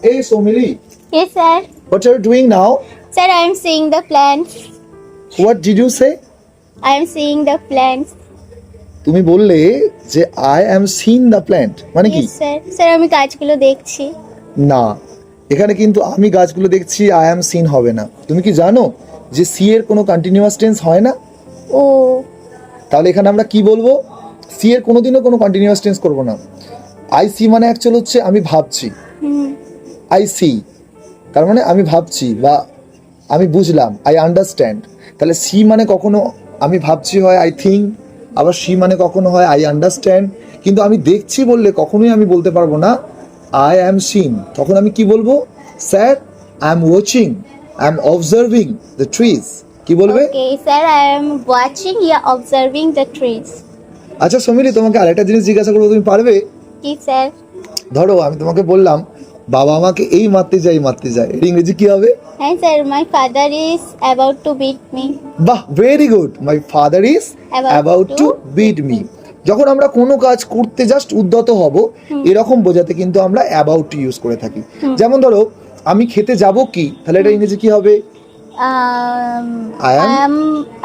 Hey Somili, Yes, sir. what are you doing now? Sir, I am seeing the plants. What did you say? I am seeing the plants. তুমি বললে যে I am seeing the plant মানে কি? Yes, sir. Sir আমি গাছগুলো দেখছি। না, এখানে কিন্তু আমি গাছগুলো দেখছি I am seen হবে না। তুমি কি জানো যে সি এর কোনো কন্টিনিউয়াস টেন্স হয় না? ও তাহলে এখানে আমরা কি বলবো? সি এর কোনোদিনও কোনো কন্টিনিউয়াস টেন্স করব না। আই সি মানে অ্যাকচুয়াল হচ্ছে আমি ভাবছি, আই সি তার মানে আমি ভাবছি বা আমি বুঝলাম, আই আন্ডারস্ট্যান্ড। তাহলে সি মানে কখনো আমি ভাবছি হয় আই থিঙ্ক, আবার সি মানে কখনো হয় আই আন্ডারস্ট্যান্ড। কিন্তু আমি দেখছি বললে কখনোই আমি বলতে পারবো না আই অ্যাম সিন। তখন আমি কি বলবো? Sir I am watching, I am observing the trees. কি বলবে? Okay, sir. I am watching. You are observing the trees. আচ্ছা সমিলি, তোমাকে আরেকটা জিনিস জিজ্ঞাসা করবো, তুমি পারবে? কি স্যার? ধরো আমি তোমাকে বললাম বাবা আমাকে এই মারতে যায়, এর ইংরেজি কি হবে? হ্যাঁ sir, my father is about to beat me. বাহ, very good. My father is about to beat me. যখন আমরা কোনো কাজ করতে জাস্ট উদ্যত হব এরকম বোঝাতে কিন্তু আমরা অ্যাবাউট টু ইউজ করে থাকি। যেমন ধরো আমি খেতে যাব কি, তাহলে এটা ইংরেজি কি হবে? I am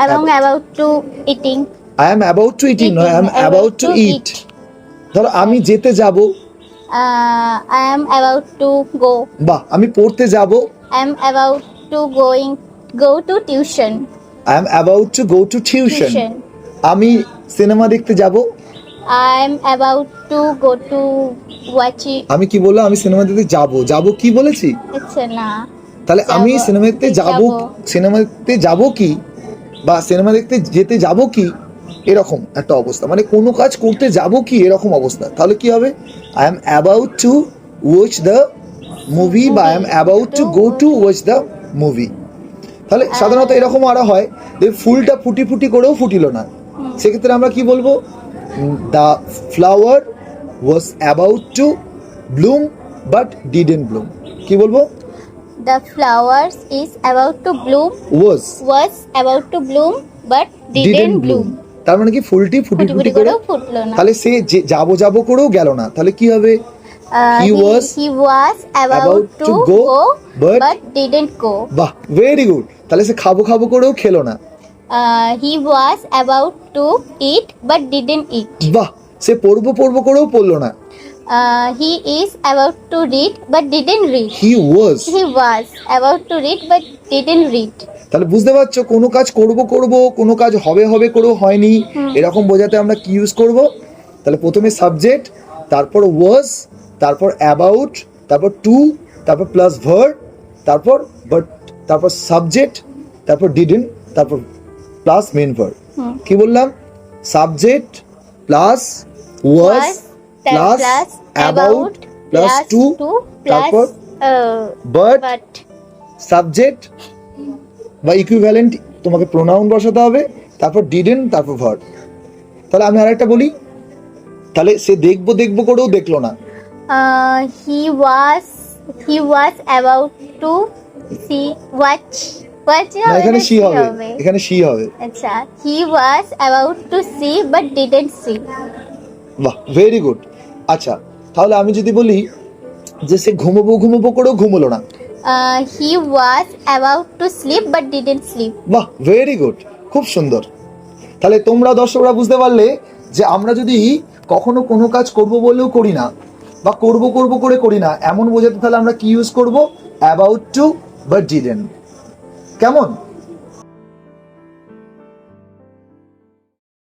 about to eating. I am about two eating, নয় আই এম অ্যাবাউট টু ইট। ধরো আমি যেতে যাব, I am about to go. বাহ। আমি পড়তে যাব, I am about to go to tuition. I am about to go two tuition. আমি সিনেমা দেখতে যাব, I am about to go to watch it. আমি কি বললাম? আমি সিনেমা দেখতে যাব কি বলেছি? আচ্ছা না। তাহলে আমি যাবো, সিনেমা দেখতে যাব কি বা সিনেমা দেখতে যেতে যাব কি, এরকম একটা অবস্থা, মানে কোনো কাজ করতে যাব কি এরকম অবস্থা। তাহলে কি হবে? I am about to watch the movie বা I am about to go to watch the movie. তাহলে সাধারণত এরকম আরো হয় যে ফুলটা ফুটি ফুটি করেও ফুটিল না, সেক্ষেত্রে আমরা কি বলবো? The flower was about to bloom but didn't Bloom. কি বলবো? The flowers is about to bloom, was about to bloom but didn't bloom. তার মানে কি ফুলটি ফুটি ফুটি করে করেও ফুটলো না। তাহলে সে যাব করেও গেল না, তাহলে কি হবে? He was about to go but didn't go. বাহ, ভেরি গুড। তাহলে সে খাবো করেও খেলো না। He was about to eat but didn't eat. বাহ, সে পড়বো করেও পড়লো না। He is about to read but didn't read. He was about to read but didn't read. তাহলে বুঝতে পারছো, কোনো কাজ করব কোনো কাজ হবে করেও হয়নি, এরকম বোঝাতে আমরা কি ইউজ করব? তাহলে প্রথমে সাবজেক্ট, তারপর ওয়াজ, তারপর অ্যাবাউট, তারপর টু, তারপর প্লাস ভার্ব, তারপর বাট, তারপর সাবজেক্ট, তারপর ডিডন্ট, তারপর প্লাস মেন ভার্ব। কি বললাম? Subject plus was plus about plus to, তারপর বাট, সাবজেক্ট বা ইকুইভ্যালেন্ট তোমাকে প্রোনাউন বসাতে হবে, তারপর ডিডন্ট, তারপর ভার্ব। তাহলে আমি আরেকটা বলি, তাহলে সে দেখবো করেও দেখলো না। He was about to see watch না, এখানে সি হবে, আচ্ছা, he was about to see but didn't see. বাহ, ভেরি গুড। আচ্ছা, তাহলে আমি যদি বলি যে সে ঘুমোবো করেও ঘুমোলো না। He was about to sleep but didn't sleep. বাহ, ভেরি গুড, খুব সুন্দর। তাহলে তোমরা দর্শকরা বুঝতে পারলে যে আমরা যদি কখনো কোনো কাজ করব বলেও করি না বা করব করে করি না এমন বোঝাতে, তাহলে আমরা কি ইউজ করব? About to but didn't. কেমন?